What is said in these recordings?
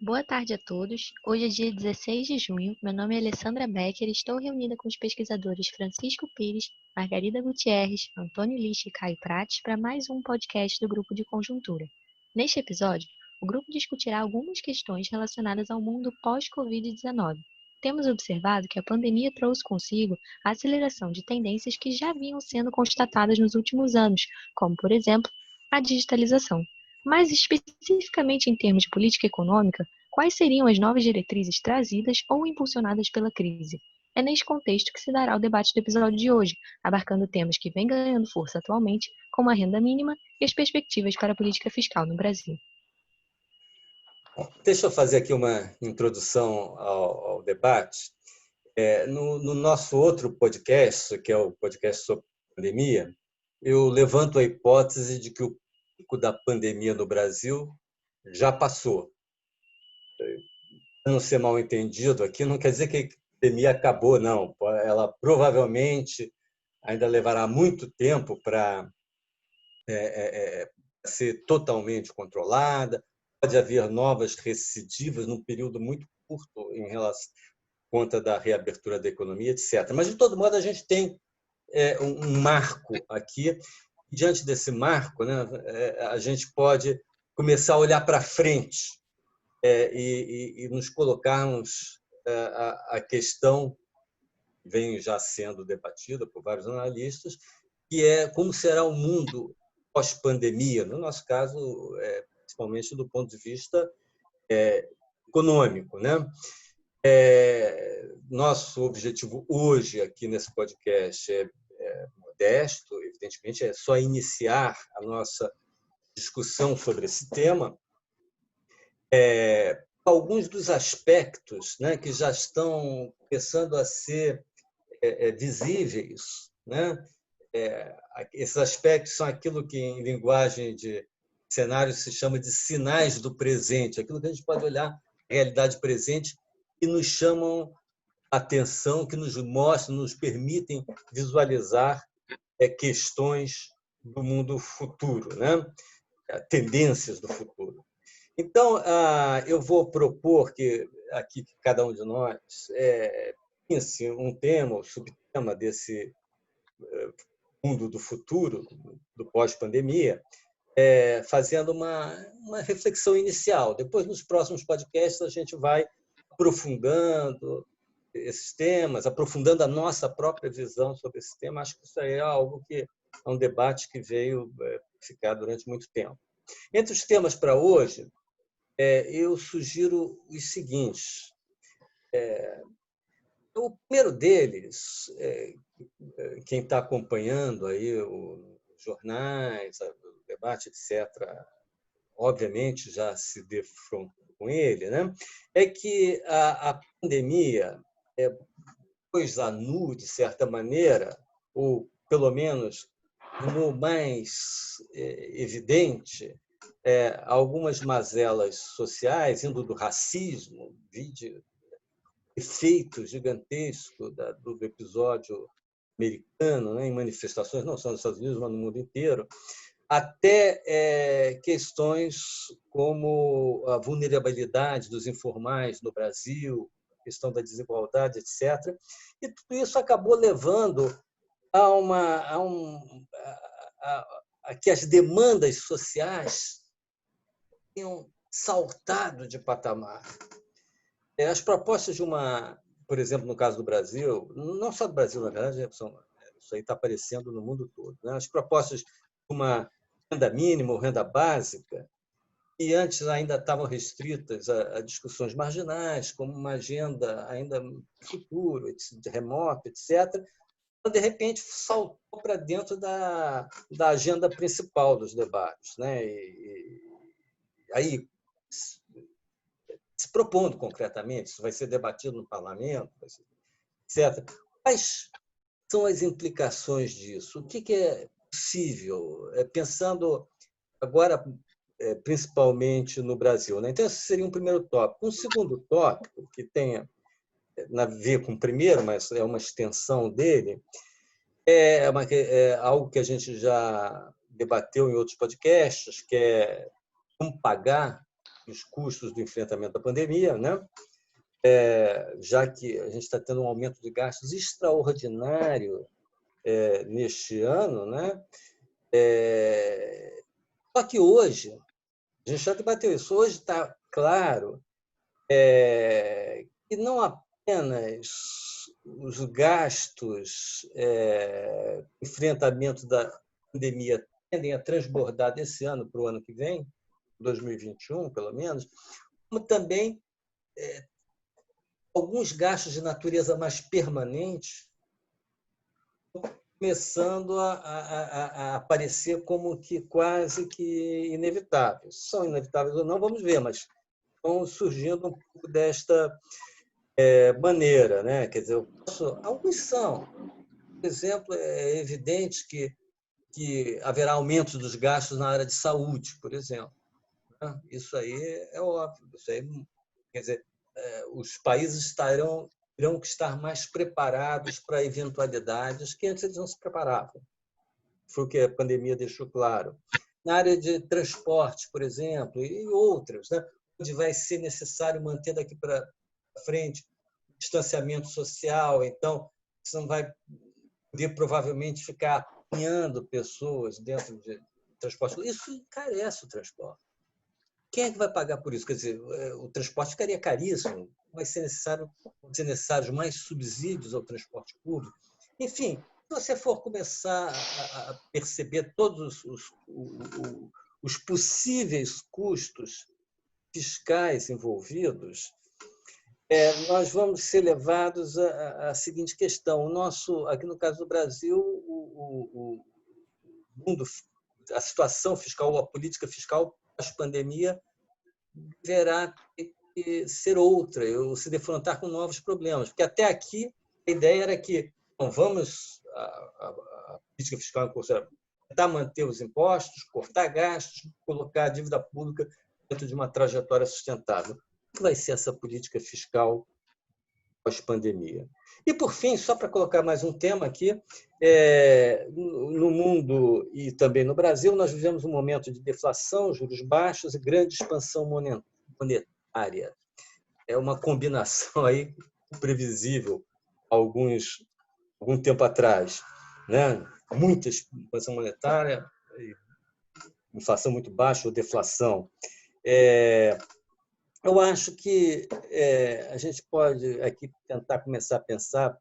Boa tarde a todos. Hoje é dia 16 de junho. Meu nome é Alessandra Becker e estou reunida com os pesquisadores Francisco Pires, Margarida Gutierrez, Antônio Lixe e Caio Prates para mais um podcast do Grupo de Conjuntura. Neste episódio, o grupo discutirá algumas questões relacionadas ao mundo pós-Covid-19. Temos observado que a pandemia trouxe consigo a aceleração de tendências que já vinham sendo constatadas nos últimos anos, como, por exemplo, a digitalização. Mais especificamente em termos de política econômica, quais seriam as novas diretrizes trazidas ou impulsionadas pela crise? É neste contexto que se dará o debate do episódio de hoje, abarcando temas que vêm ganhando força atualmente, como a renda mínima e as perspectivas para a política fiscal no Brasil. Deixa eu fazer aqui uma introdução ao debate. No nosso outro podcast, que é o podcast sobre pandemia, eu levanto a hipótese de que o pico da pandemia no Brasil já passou. Para não ser mal entendido aqui, não quer dizer que a pandemia acabou, não. Ela provavelmente ainda levará muito tempo para ser totalmente controlada. Pode haver novas recidivas num período muito curto em relação à conta da reabertura da economia, etc. Mas, de todo modo, a gente tem um marco aqui. Diante desse marco, né, a gente pode começar a olhar para frente e nos colocarmos a questão que vem já sendo debatida por vários analistas, que é como será o mundo pós-pandemia, no nosso caso, principalmente do ponto de vista econômico, né? Nosso objetivo hoje aqui nesse podcast é modesto, evidentemente, é só iniciar a nossa discussão sobre esse tema. Alguns dos aspectos, né, que já estão começando a ser visíveis, né? Esses aspectos são aquilo que, em linguagem de cenário, se chama de sinais do presente, aquilo que a gente pode olhar a realidade presente e nos chamam a atenção, que nos mostram, nos permitem visualizar questões do mundo futuro, né? Tendências do futuro. Então, eu vou propor que aqui cada um de nós pense um tema, um subtema desse mundo do futuro, do pós-pandemia, fazendo uma reflexão inicial. Depois, nos próximos podcasts, a gente vai aprofundando esses temas, aprofundando a nossa própria visão sobre esse tema. Acho que isso aí é algo que é um debate que veio ficar durante muito tempo. Entre os temas para hoje, eu sugiro os seguintes. O primeiro deles, quem está acompanhando aí os jornais, o debate, etc., obviamente já se defrontou com ele, né? É que a pandemia pôs a nu, de certa maneira, ou pelo menos no mais evidente, algumas mazelas sociais, indo do racismo, vídeo efeito gigantesco do episódio americano, né, em manifestações, não só nos Estados Unidos, mas no mundo inteiro, até questões como a vulnerabilidade dos informais no Brasil, a questão da desigualdade, etc. E tudo isso acabou levando a que as demandas sociais tenham saltado de patamar. As propostas de por exemplo, no caso do Brasil, não só do Brasil, na verdade, isso aí está aparecendo no mundo todo, né? As propostas de uma renda mínima ou renda básica, que antes ainda estavam restritas a discussões marginais, como uma agenda ainda no futuro, de remoto, etc., de repente saltou para dentro da agenda principal dos debates, né? E aí se propondo concretamente, isso vai ser debatido no parlamento, etc. Quais são as implicações disso? O que é possível, pensando agora principalmente no Brasil, né? Então, esse seria um primeiro tópico. Um segundo tópico, que tem a ver com o primeiro, mas é uma extensão dele, é algo que a gente já debateu em outros podcasts, que é como pagar dos custos do enfrentamento da pandemia, né? Já que a gente está tendo um aumento de gastos extraordinário neste ano, né? Só que hoje, a gente já debateu isso, hoje está claro que não apenas os gastos enfrentamento da pandemia tendem a transbordar desse ano para o ano que vem, 2021, pelo menos, como também alguns gastos de natureza mais permanente começando a aparecer como que quase que inevitáveis. São inevitáveis ou não, vamos ver, mas estão surgindo um pouco desta maneira, né? Quer dizer, alguns são. Por exemplo, é evidente que haverá aumento dos gastos na área de saúde, por exemplo. Isso aí é óbvio. Isso aí, quer dizer, os países terão que estar mais preparados para eventualidades que antes eles não se preparavam. Foi o que a pandemia deixou claro. Na área de transporte, por exemplo, e outras, né? Onde vai ser necessário manter daqui para frente distanciamento social, então você não vai poder provavelmente ficar apanhando pessoas dentro de transporte. Isso encarece o transporte. Quem é que vai pagar por isso? Quer dizer, o transporte ficaria caríssimo, vão ser necessários mais subsídios ao transporte público. Enfim, se você for começar a perceber todos os possíveis custos fiscais envolvidos, nós vamos ser levados à seguinte questão. Aqui no caso do Brasil, o mundo, a situação fiscal, a política fiscal pós-pandemia deverá ser outra, ou se defrontar com novos problemas. Porque até aqui a ideia era que vamos a política fiscal em curso era tentar manter os impostos, cortar gastos, colocar a dívida pública dentro de uma trajetória sustentável. O que vai ser essa política fiscal pós-pandemia? E, por fim, só para colocar mais um tema aqui, no mundo e também no Brasil, nós vivemos um momento de deflação, juros baixos e grande expansão monetária. É uma combinação aí previsível algum tempo atrás, né? Muita expansão monetária, inflação muito baixa ou deflação. Eu acho que a gente pode aqui tentar começar a pensar,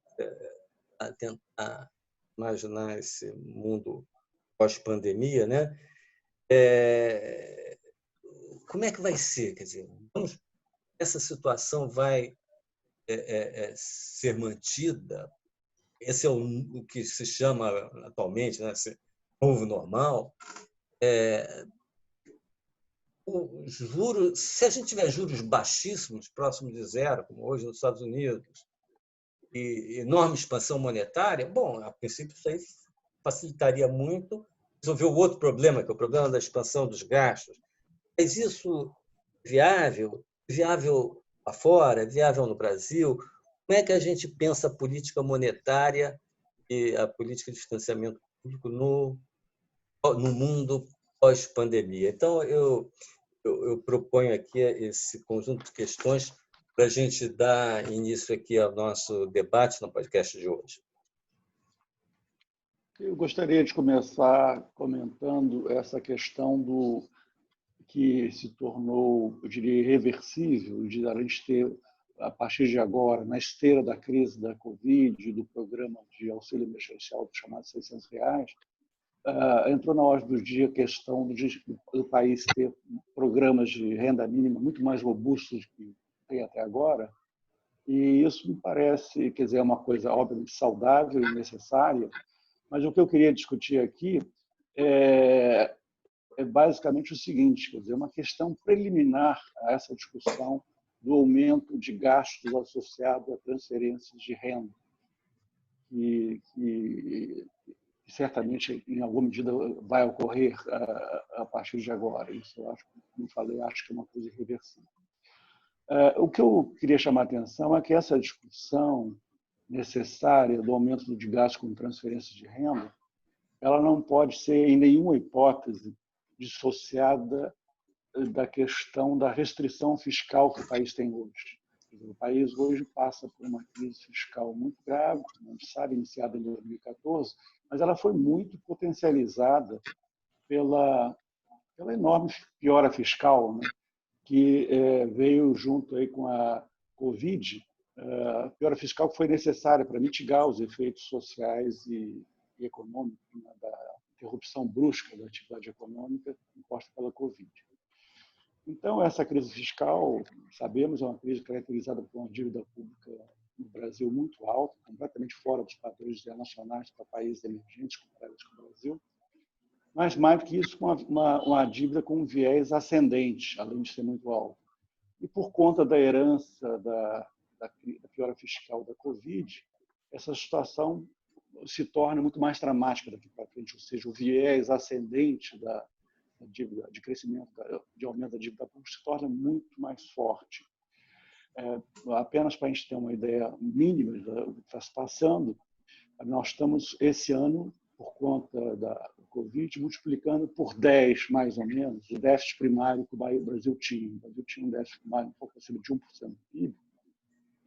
a tentar imaginar esse mundo pós-pandemia, né? Como é que vai ser? Quer dizer, essa situação vai ser mantida? Esse é o que se chama atualmente, né, esse novo normal. Os juros, se a gente tiver juros baixíssimos, próximos de zero, como hoje nos Estados Unidos, e enorme expansão monetária, bom, a princípio isso aí facilitaria muito resolver o outro problema, que é o problema da expansão dos gastos. Mas isso é viável? Viável lá fora? Viável no Brasil? Como é que a gente pensa a política monetária e a política de financiamento público no mundo pós-pandemia? Então, eu proponho aqui esse conjunto de questões para a gente dar início aqui ao nosso debate no podcast de hoje. Eu gostaria de começar comentando essa questão do que se tornou, eu diria, irreversível, de a gente ter, a partir de agora, na esteira da crise da Covid, do programa de auxílio emergencial chamado R$600, entrou na ordem do dia a questão do país ter programas de renda mínima muito mais robustos do que tem até agora. E isso me parece, quer dizer, é uma coisa obviamente saudável e necessária, mas o que eu queria discutir aqui é basicamente o seguinte, quer dizer, uma questão preliminar a essa discussão do aumento de gastos associado a transferências de renda, que certamente, em alguma medida, vai ocorrer a partir de agora. Isso, eu acho, como falei, acho que é uma coisa irreversível. O que eu queria chamar a atenção é que essa discussão necessária do aumento de gastos com transferências de renda, ela não pode ser, em nenhuma hipótese, dissociada da questão da restrição fiscal que o país tem hoje. O país hoje passa por uma crise fiscal muito grave, como a gente sabe, iniciada em 2014, mas ela foi muito potencializada pela enorme piora fiscal, né, que veio junto aí com a Covid, a piora fiscal que foi necessária para mitigar os efeitos sociais e econômicos, né, da interrupção brusca da atividade econômica imposta pela Covid. Então, essa crise fiscal, sabemos, é uma crise caracterizada por uma dívida pública no Brasil muito alta, completamente fora dos padrões internacionais para países emergentes comparados com o Brasil, mas, mais do que isso, uma dívida com um viés ascendente, além de ser muito alta. E, por conta da herança da piora fiscal da Covid, essa situação se torna muito mais dramática daqui para frente, ou seja, o viés ascendente da dívida, de crescimento, de aumento da dívida pública se torna muito mais forte. Apenas para a gente ter uma ideia mínima do que está se passando, nós estamos, esse ano, por conta da Covid, multiplicando por 10, mais ou menos, o déficit primário que o Brasil tinha. O Brasil tinha um déficit primário um pouco acima de 1% do PIB,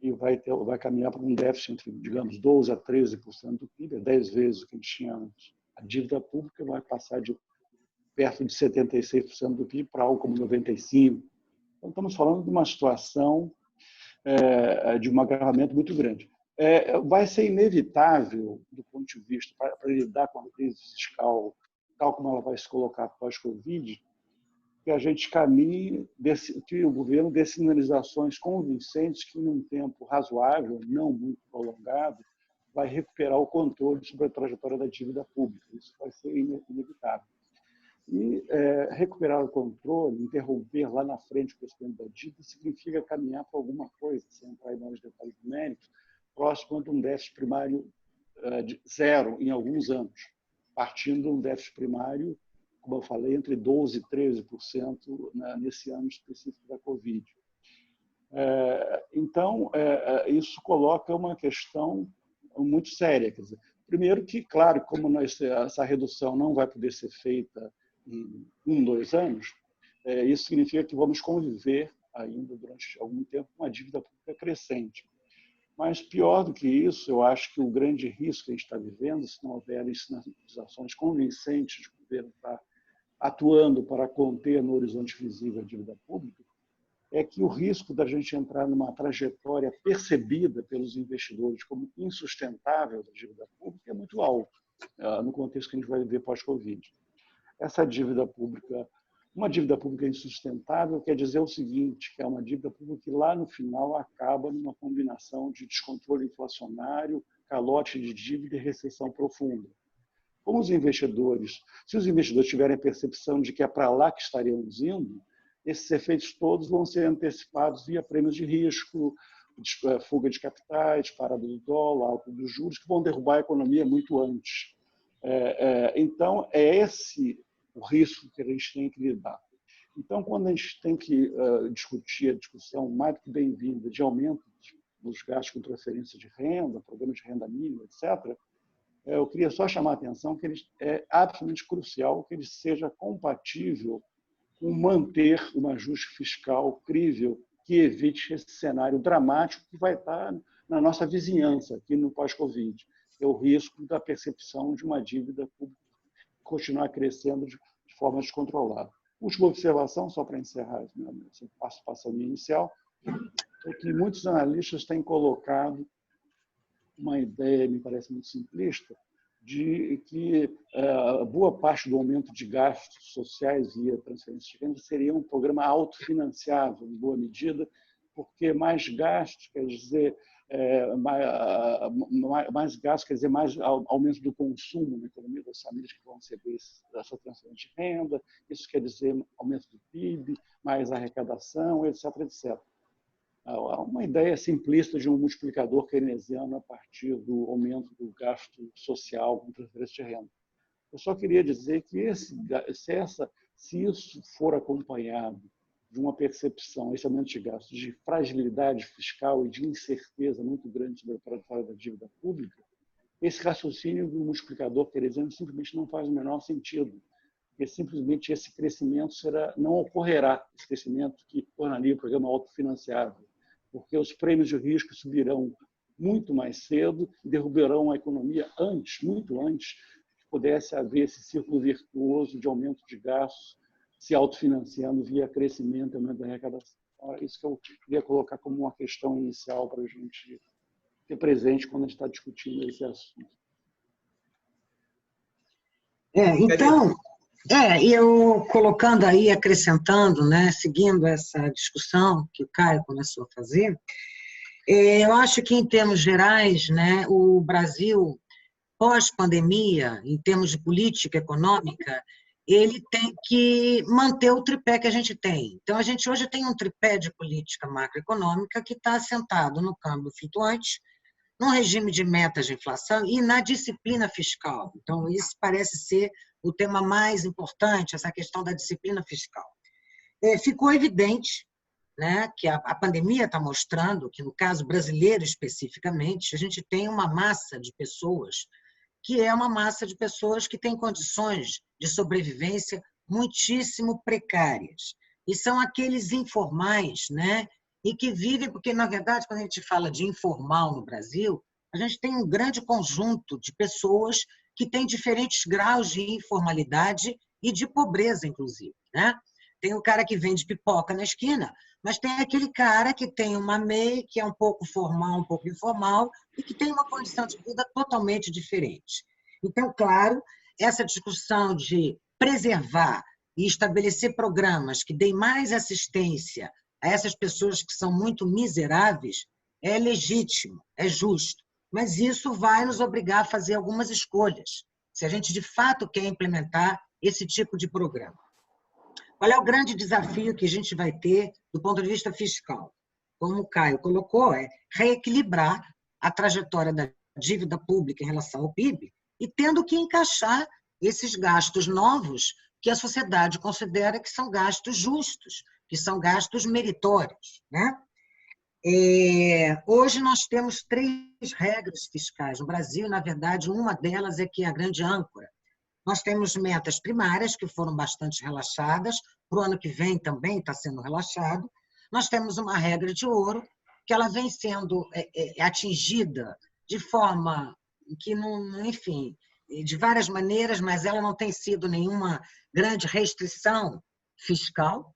e vai caminhar para um déficit entre, digamos, 12% a 13% do PIB, 10 vezes o que a gente tinha antes. A dívida pública vai passar de perto de 76% do PIB para algo como 95%. Então, estamos falando de uma situação de um agravamento muito grande. Vai ser inevitável, do ponto de vista, para lidar com a crise fiscal, tal como ela vai se colocar pós-Covid, que a gente caminhe, que o governo dê sinalizações convincentes que, num tempo razoável, não muito prolongado, vai recuperar o controle sobre a trajetória da dívida pública. Isso vai ser inevitável. E recuperar o controle, interromper lá na frente o crescimento da dívida, significa caminhar para alguma coisa, sem entrar em mais detalhes numéricos, próximo de um déficit primário de zero em alguns anos, partindo de um déficit primário, como eu falei, entre 12% e 13% nesse ano específico da Covid. Então, isso coloca uma questão muito séria. Quer dizer, primeiro que, claro, como essa redução não vai poder ser feita em 2 anos, isso significa que vamos conviver ainda durante algum tempo com uma dívida pública crescente. Mas, pior do que isso, eu acho que o grande risco que a gente está vivendo, se não houver sinalizações convincentes de que o governo está atuando para conter no horizonte visível a dívida pública, é que o risco da gente entrar numa trajetória percebida pelos investidores como insustentável da dívida pública é muito alto, no contexto que a gente vai viver pós-Covid. Essa dívida pública, uma dívida pública insustentável quer dizer o seguinte, que é uma dívida pública que lá no final acaba numa combinação de descontrole inflacionário, calote de dívida e recessão profunda. Como os investidores, se os investidores tiverem a percepção de que é para lá que estaremos indo, esses efeitos todos vão ser antecipados via prêmios de risco, fuga de capitais, parada do dólar, alta dos juros, que vão derrubar a economia muito antes. Então, é esse o risco que a gente tem que lidar. Então, quando a gente tem que discutir a discussão mais do que bem-vinda de aumento dos gastos com transferência de renda, programas de renda mínima, etc., eu queria só chamar a atenção que é absolutamente crucial que ele seja compatível com manter um ajuste fiscal crível que evite esse cenário dramático que vai estar na nossa vizinhança aqui no pós-Covid. É o risco da percepção de uma dívida pública continuar crescendo de forma descontrolada. Última observação, só para encerrar essa participação inicial, é que muitos analistas têm colocado uma ideia, me parece muito simplista, de que boa parte do aumento de gastos sociais via transferência de renda seria um programa autofinanciável, em boa medida, porque mais gastos quer dizer mais gastos, quer dizer mais aumento do consumo na economia das famílias que vão receber essa transferência de renda, isso quer dizer aumento do PIB, mais arrecadação, etc., etc. Uma ideia simplista de um multiplicador keynesiano a partir do aumento do gasto social com transferência de renda. Eu só queria dizer que se isso for acompanhado de uma percepção, esse aumento de gastos, de fragilidade fiscal e de incerteza muito grande sobre a trajetória da dívida pública, esse raciocínio do multiplicador keynesiano simplesmente não faz o menor sentido. porque simplesmente esse crescimento não ocorrerá, esse crescimento que tornaria o programa autofinanciável, porque os prêmios de risco subirão muito mais cedo e derrubarão a economia antes, muito antes, que pudesse haver esse círculo virtuoso de aumento de gastos se autofinanciando via crescimento e aumento da arrecadação. Então, é isso que eu queria colocar como uma questão inicial para a gente ter presente quando a gente está discutindo esse assunto. Então, eu colocando aí, acrescentando, né, seguindo essa discussão que o Caio começou a fazer, eu acho que, em termos gerais, né, o Brasil, pós-pandemia, em termos de política econômica, ele tem que manter o tripé que a gente tem. Então, a gente hoje tem um tripé de política macroeconômica que está assentado no câmbio flutuante, no regime de metas de inflação e na disciplina fiscal. Então, isso parece ser o tema mais importante, essa questão da disciplina fiscal. Ficou evidente, né, que a pandemia está mostrando que, no caso brasileiro especificamente, a gente tem uma massa de pessoas que é uma massa de pessoas que tem condições de sobrevivência muitíssimo precárias. E são aqueles informais, né, e que vivem, porque, na verdade, quando a gente fala de informal no Brasil, a gente tem um grande conjunto de pessoas que têm diferentes graus de informalidade e de pobreza, inclusive, né? Tem o cara que vende pipoca na esquina, mas tem aquele cara que tem uma MEI, que é um pouco formal, um pouco informal, e que tem uma condição de vida totalmente diferente. Então, claro, essa discussão de preservar e estabelecer programas que deem mais assistência a essas pessoas que são muito miseráveis é legítimo, é justo, mas isso vai nos obrigar a fazer algumas escolhas, se a gente de fato quer implementar esse tipo de programa. Qual é o grande desafio que a gente vai ter do ponto de vista fiscal? Como o Caio colocou, é reequilibrar a trajetória da dívida pública em relação ao PIB e tendo que encaixar esses gastos novos que a sociedade considera que são gastos justos, que são gastos meritórios, né? Hoje nós temos 3 regras fiscais no Brasil, na verdade, uma delas é que é a grande âncora. Nós temos metas primárias, que foram bastante relaxadas, para o ano que vem também está sendo relaxado. Nós temos uma regra de ouro, que ela vem sendo atingida de forma que, não, enfim, de várias maneiras, mas ela não tem sido nenhuma grande restrição fiscal.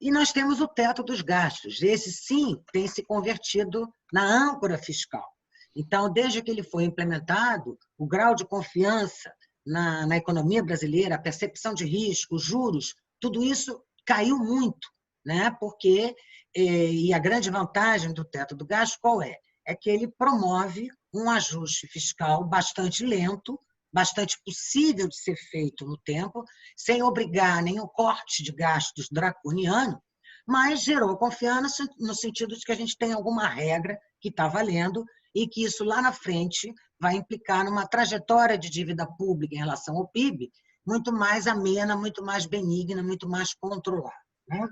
E nós temos o teto dos gastos. Esse, sim, tem se convertido na âncora fiscal. Então, desde que ele foi implementado, o grau de confiança na economia brasileira, a percepção de risco, os juros, tudo isso caiu muito, né? Porque, e a grande vantagem do teto do gasto qual é? É que ele promove um ajuste fiscal bastante lento, bastante possível de ser feito no tempo, sem obrigar nenhum corte de gastos draconiano, mas gerou confiança no sentido de que a gente tem alguma regra que está valendo e que isso lá na frente vai implicar numa trajetória de dívida pública em relação ao PIB muito mais amena, muito mais benigna, muito mais controlada, né?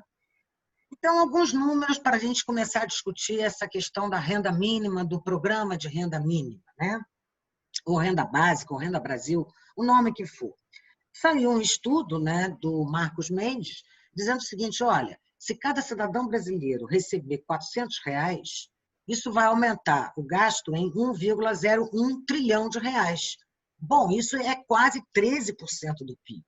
Então, alguns números para a gente começar a discutir essa questão da renda mínima, do programa de renda mínima, né? Ou renda básica, ou renda Brasil, o nome que for. Saiu um estudo, né, do Marcos Mendes, dizendo o seguinte, olha, se cada cidadão brasileiro receber R$400, isso vai aumentar o gasto em 1,01 trilhão de reais. Bom, isso é quase 13% do PIB.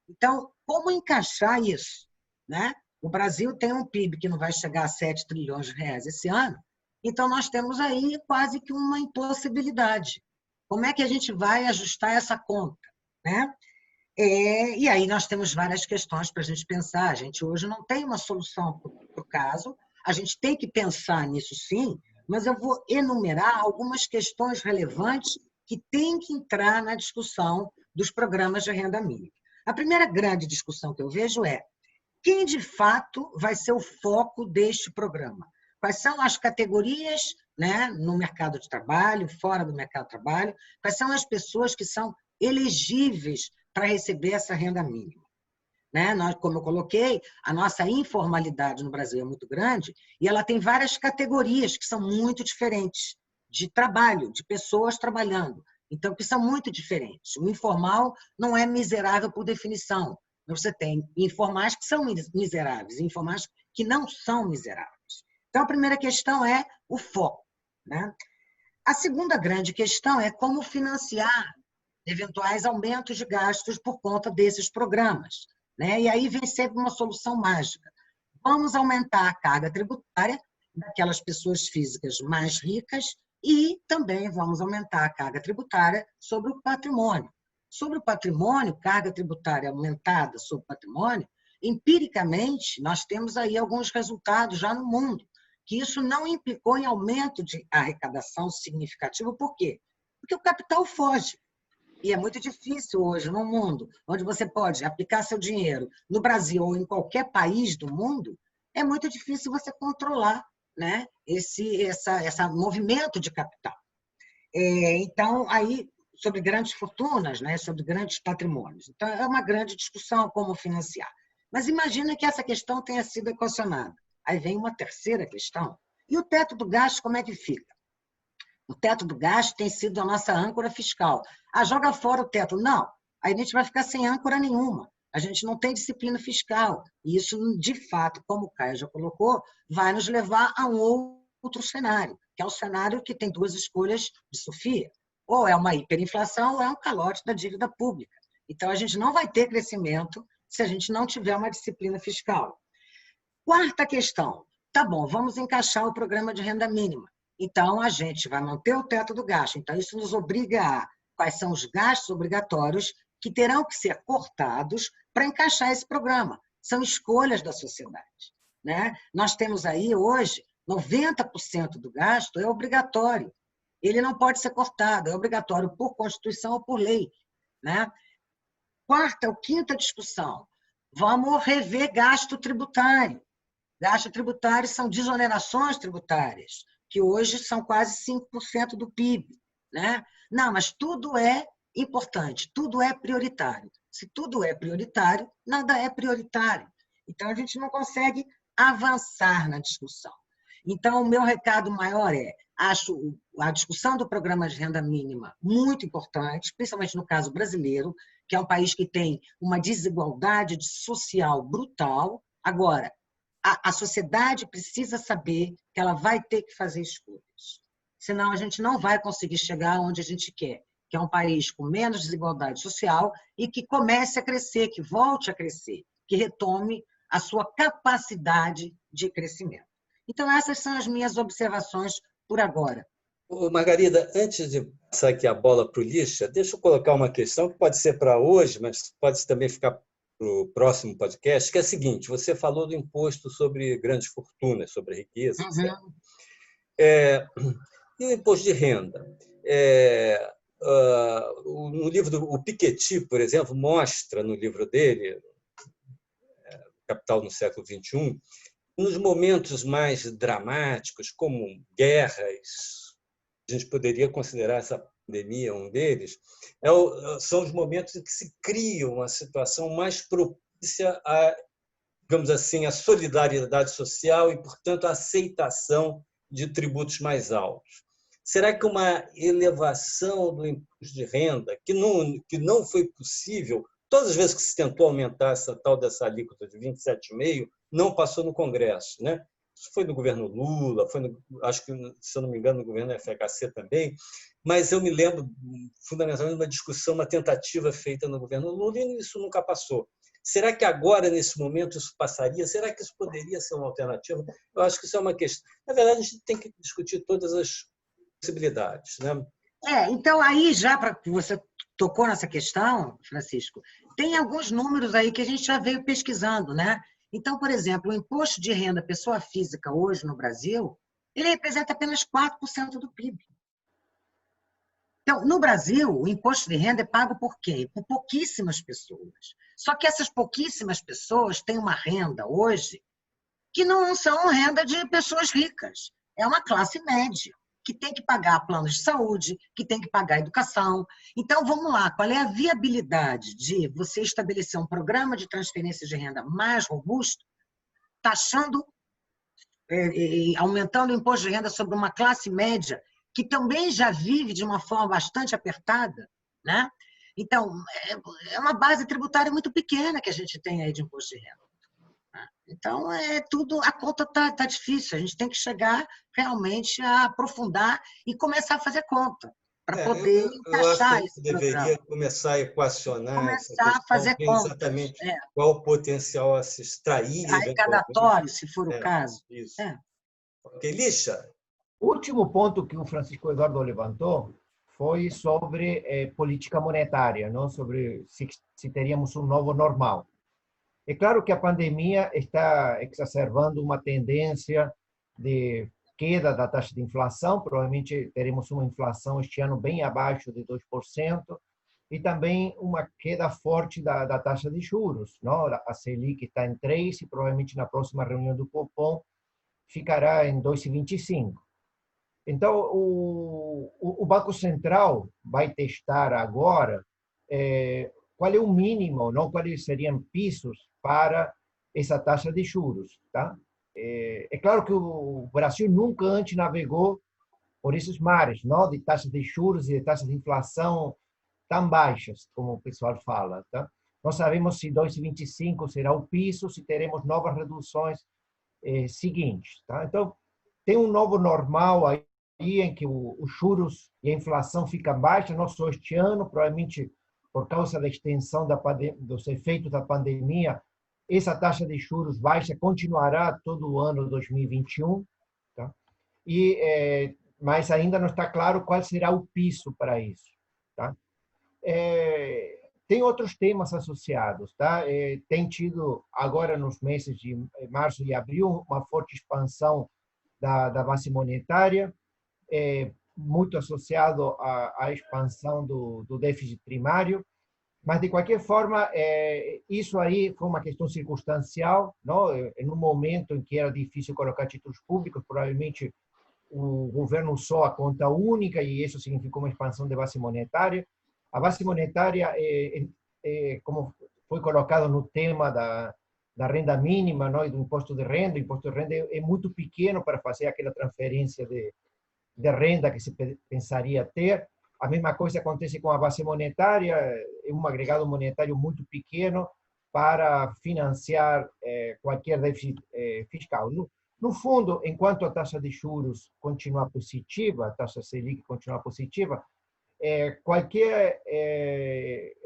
Então, como encaixar isso, né? O Brasil tem um PIB que não vai chegar a 7 trilhões de reais esse ano, então nós temos aí quase que uma impossibilidade. Como é que a gente vai ajustar essa conta, né? E aí nós temos várias questões para a gente pensar. A gente hoje não tem uma solução para o caso, a gente tem que pensar nisso sim, mas eu vou enumerar algumas questões relevantes que têm que entrar na discussão dos programas de renda mínima. A primeira grande discussão que eu vejo é quem de fato vai ser o foco deste programa? Quais são as categorias, né, no mercado de trabalho, fora do mercado de trabalho? Quais são as pessoas que são elegíveis para receber essa renda mínima? Né? Nós, como eu coloquei, a nossa informalidade no Brasil é muito grande e ela tem várias categorias que são muito diferentes de trabalho, de pessoas trabalhando. Então, que são muito diferentes. O informal não é miserável por definição. Você tem informais que são miseráveis e informais que não são miseráveis. Então, a primeira questão é o foco, né? A segunda grande questão é como financiar eventuais aumentos de gastos por conta desses programas, né? E aí vem sempre uma solução mágica. Vamos aumentar a carga tributária daquelas pessoas físicas mais ricas e também vamos aumentar a carga tributária sobre o patrimônio. Sobre o patrimônio, carga tributária aumentada sobre o patrimônio, empiricamente, nós temos aí alguns resultados já no mundo, que isso não implicou em aumento de arrecadação significativo. Por quê? Porque o capital foge. E é muito difícil hoje, no mundo, onde você pode aplicar seu dinheiro no Brasil ou em qualquer país do mundo, é muito difícil você controlar, né, esse movimento de capital. Então, aí, sobre grandes fortunas, né, sobre grandes patrimônios. Então, é uma grande discussão como financiar. Mas imagina que essa questão tenha sido equacionada. Aí vem uma terceira questão. E o teto do gasto, como é que fica? O teto do gasto tem sido a nossa âncora fiscal. Joga fora o teto. Não, aí a gente vai ficar sem âncora nenhuma. A gente não tem disciplina fiscal. E isso, de fato, como o Caio já colocou, vai nos levar a um outro cenário, que é o cenário que tem duas escolhas de Sofia. Ou é uma hiperinflação ou é um calote da dívida pública. Então, a gente não vai ter crescimento se a gente não tiver uma disciplina fiscal. Quarta questão. Tá bom, vamos encaixar o programa de renda mínima. Então, a gente vai manter o teto do gasto. Então, isso nos obriga a quais são os gastos obrigatórios que terão que ser cortados para encaixar esse programa. São escolhas da sociedade, né? Nós temos aí, hoje, 90% do gasto é obrigatório. Ele não pode ser cortado, é obrigatório por Constituição ou por lei, né? Quarta ou quinta discussão. Vamos rever gasto tributário. Gasto tributário são desonerações tributárias, que hoje são quase 5% do PIB, né? Não, mas tudo é importante, tudo é prioritário. Se tudo é prioritário, nada é prioritário. Então, a gente não consegue avançar na discussão. Então, o meu recado maior acho a discussão do programa de renda mínima muito importante, principalmente no caso brasileiro, que é um país que tem uma desigualdade social brutal. Agora, a sociedade precisa saber que ela vai ter que fazer escolhas. Senão, a gente não vai conseguir chegar onde a gente quer, que é um país com menos desigualdade social e que comece a crescer, que volte a crescer, que retome a sua capacidade de crescimento. Então, essas são as minhas observações por agora. Ô, Margarida, antes de passar aqui a bola para o Lixa, deixa eu colocar uma questão que pode ser para hoje, mas pode também ficar para o próximo podcast, que é a seguinte: você falou do imposto sobre grandes fortunas, sobre a riqueza, etc. E o imposto de renda? No livro do Piketty, por exemplo, mostra no livro dele, Capital no século XXI, nos momentos mais dramáticos, como guerras, a gente poderia considerar essa pandemia um deles, são os momentos em que se cria uma situação mais propícia a, digamos assim, a solidariedade social e, portanto, a aceitação de tributos mais altos. Será que uma elevação do imposto de renda, que não foi possível, todas as vezes que se tentou aumentar dessa alíquota de 27,5%, não passou no Congresso, né? Isso foi no governo Lula, acho que, se eu não me engano, no governo FHC também, mas eu me lembro, fundamentalmente, de uma discussão, uma tentativa feita no governo Lula, e isso nunca passou. Será que agora, nesse momento, isso passaria? Será que isso poderia ser uma alternativa? Eu acho que isso é uma questão. Na verdade, a gente tem que discutir todas as possibilidades, né? Então, aí, já para que você tocou nessa questão, Francisco, tem alguns números aí que a gente já veio pesquisando, né? Então, por exemplo, o imposto de renda pessoa física hoje no Brasil, ele representa apenas 4% do PIB. Então, no Brasil, o imposto de renda é pago por quem? Por pouquíssimas pessoas. Só que essas pouquíssimas pessoas têm uma renda hoje que não são renda de pessoas ricas. É uma classe média, que tem que pagar planos de saúde, que tem que pagar educação. Então, vamos lá, qual é a viabilidade de você estabelecer um programa de transferência de renda mais robusto, taxando, aumentando o imposto de renda sobre uma classe média que também já vive de uma forma bastante apertada, né? Então, é uma base tributária muito pequena que a gente tem aí de imposto de renda. Então, a conta tá difícil, a gente tem que chegar realmente a aprofundar e começar a fazer conta, para poder Eu acho que a encaixar gente esse programa. deveria começar a equacionar essa Começar a questão, fazer ver contas, exatamente qual o potencial a se extrair eventualmente. arrecadatório, se for o caso. Isso. Ok, Lixa? O último ponto que o Francisco Eduardo levantou foi sobre política monetária, não? Sobre se teríamos um novo normal. É claro que a pandemia está exacerbando uma tendência de queda da taxa de inflação, provavelmente teremos uma inflação este ano bem abaixo de 2%, e também uma queda forte da taxa de juros. Não? A Selic está em 3% e provavelmente na próxima reunião do Copom ficará em 2,25%. Então, o Banco Central vai testar agora qual é o mínimo, não quais seriam pisos para essa taxa de juros. Tá? É claro que o Brasil nunca antes navegou por esses mares, não, de taxas de juros e de taxas de inflação tão baixas, como o pessoal fala. Tá? Não sabemos se 2,25 será o piso, se teremos novas reduções seguintes. Tá? Então, tem um novo normal aí em que os juros e a inflação ficam baixas, não só este ano, provavelmente por causa da extensão dos efeitos da pandemia, essa taxa de juros baixa continuará todo o ano 2021, tá? Mas ainda não está claro qual será o piso para isso. Tá? Tem outros temas associados. Tá? Tem tido, agora nos meses de março e abril, uma forte expansão da base monetária, muito associado à expansão do déficit primário, mas, de qualquer forma, isso aí foi uma questão circunstancial, não? Em um momento em que era difícil colocar títulos públicos, provavelmente o governo usou a conta única e isso significou uma expansão da base monetária. A base monetária, como foi colocado no tema da renda mínima, não? E do imposto de renda, o imposto de renda é muito pequeno para fazer aquela transferência de renda que se pensaria ter. A mesma coisa acontece com a base monetária, é um agregado monetário muito pequeno para financiar qualquer déficit fiscal. No fundo, enquanto a taxa de juros continuar positiva, a taxa Selic continuar positiva, qualquer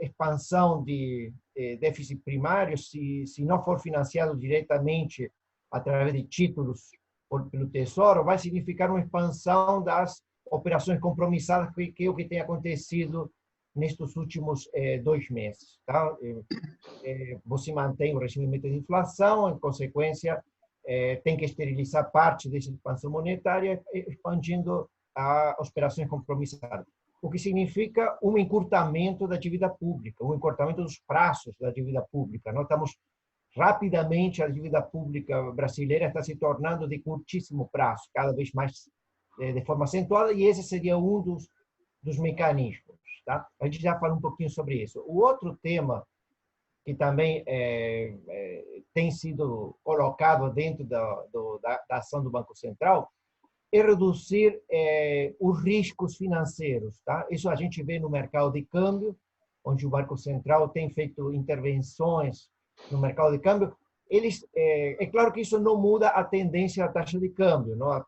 expansão de déficit primário, se não for financiado diretamente através de títulos pelo Tesouro, vai significar uma expansão das operações compromissadas, que é o que tem acontecido nestes últimos 2 meses. Tá? Você mantém o regime de inflação, em consequência, tem que esterilizar parte dessa expansão monetária, expandindo as operações compromissadas. O que significa um encurtamento da dívida pública, um encurtamento dos prazos da dívida pública. Nós estamos rapidamente, a dívida pública brasileira está se tornando de curtíssimo prazo, cada vez mais de forma acentuada, e esse seria um dos mecanismos. Tá? A gente já falou um pouquinho sobre isso. O outro tema que também tem sido colocado dentro da ação do Banco Central é reduzir os riscos financeiros. Tá? Isso a gente vê no mercado de câmbio, onde o Banco Central tem feito intervenções no mercado de câmbio. É claro que isso não muda a tendência da taxa de câmbio. Não? A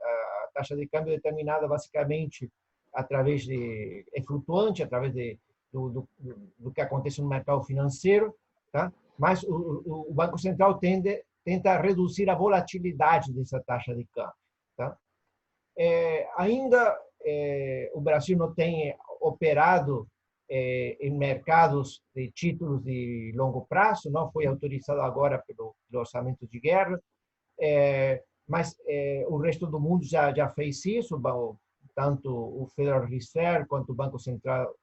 taxa de câmbio é determinada basicamente através é flutuante, através do que acontece no mercado financeiro, tá? Mas o Banco Central tenta reduzir a volatilidade dessa taxa de câmbio. Tá? Ainda o Brasil não tem operado em mercados de títulos de longo prazo, não foi autorizado agora pelo orçamento de guerra, mas o resto do mundo já fez isso, tanto o Federal Reserve quanto o Banco Central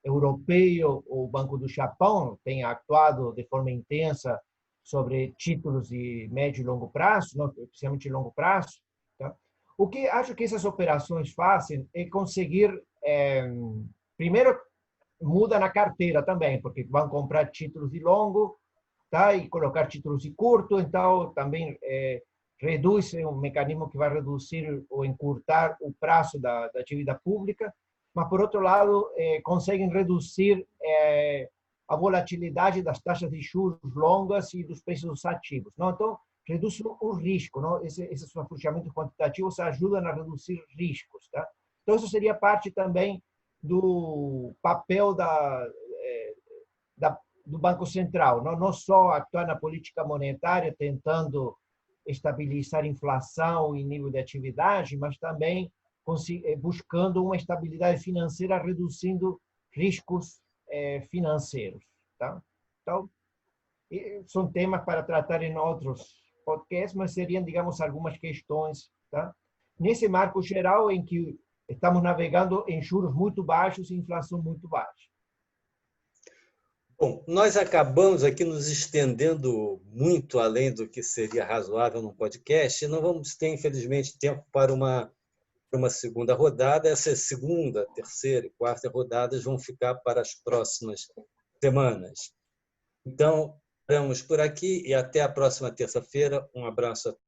Europeu, o Banco do Japão tem atuado de forma intensa sobre títulos de médio e longo prazo, não, especialmente de longo prazo. Tá? O que acho que essas operações fazem é conseguir, primeiro, muda na carteira também, porque vão comprar títulos de longo, tá? E colocar títulos de curto, então também reduz um mecanismo que vai reduzir ou encurtar o prazo da dívida pública. mas, por outro lado, conseguem reduzir a volatilidade das taxas de juros longas e dos preços dos ativos. Não? Então, reduz o risco. Não? Esses afrouxamentos quantitativos ajudam a reduzir riscos. Tá? Então, isso seria parte também do papel do Banco Central. Não só atuar na política monetária, tentando estabilizar a inflação e nível de atividade, mas também buscando uma estabilidade financeira, reduzindo riscos financeiros. Tá? Então, são temas para tratar em outros podcasts, mas seriam, digamos, algumas questões, tá? Nesse marco geral em que estamos navegando em juros muito baixos e inflação muito baixa. Bom, nós acabamos aqui nos estendendo muito além do que seria razoável num podcast e não vamos ter, infelizmente, tempo para uma segunda rodada. Essa segunda, terceira e quarta rodadas vão ficar para as próximas semanas. Então, paramos por aqui e até a próxima terça-feira. Um abraço a todos.